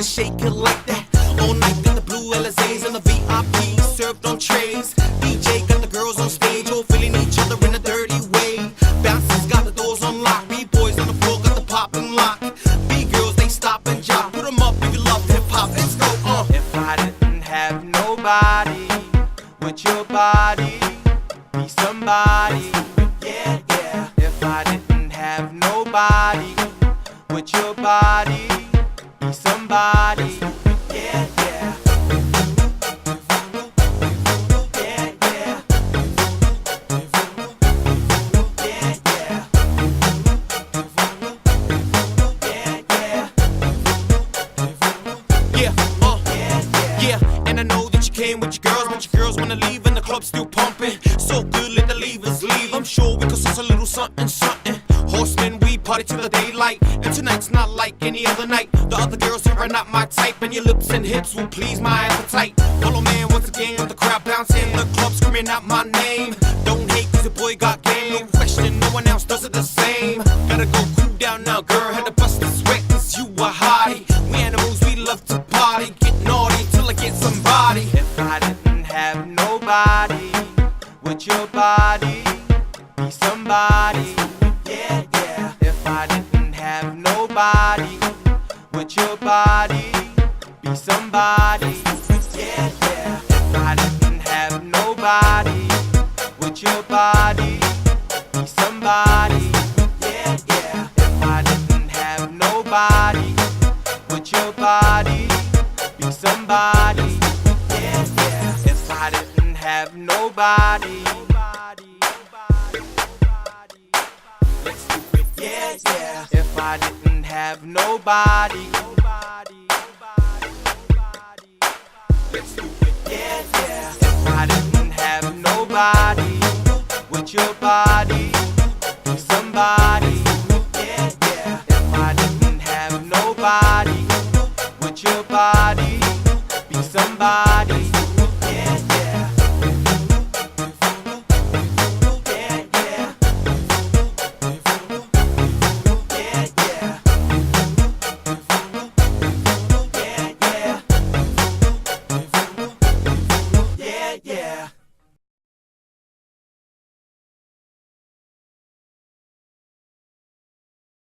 wanna shake it like that. All night in the blue LSAs and the VIP served on trays. DJ got the girls on stage, all feeling each other in a dirty way. Bouncers got the doors on lock, B-boys on the floor got the pop and lock. B-girls, they stop and jump. Put them up if you love hip-hop, let's go, If I didn't have nobody, would your body be somebody? Yeah, yeah. If I didn't have nobody, would your body be somebody? Yeah, yeah. Yeah, yeah. Yeah, yeah. Yeah, yeah. Yeah, and I know that you came with your girls, but your girls wanna leave and the club's still pumping. So good, let the leavers leave. I'm sure we could sauce a little something, something. Horsemen, we party till the daylight, and tonight's not like any other night. The other girls here are not my type, and your lips and hips will please my appetite. Follow man once again with the crowd bouncing, the club screaming out my name. Don't hate 'cause your boy got game, no question, no one else does it the same. Gotta go cool down now, girl, had to bust the sweat 'cause you are hottie. We animals, we love to party, get naughty till I get somebody. If I didn't have nobody, would your body be somebody? Yeah, yeah. If I didn't have nobody, would your body be somebody? Yeah, yeah. If I didn't have nobody, would your body be somebody? Yeah, yeah. If I didn't have nobody, would your body be somebody? Yeah, yeah. If I didn't have nobody, yeah, yeah. If I didn't have nobody, yeah, yeah. If I didn't have nobody, would your body be somebody? Yeah, yeah. If I didn't have nobody, would your body be somebody?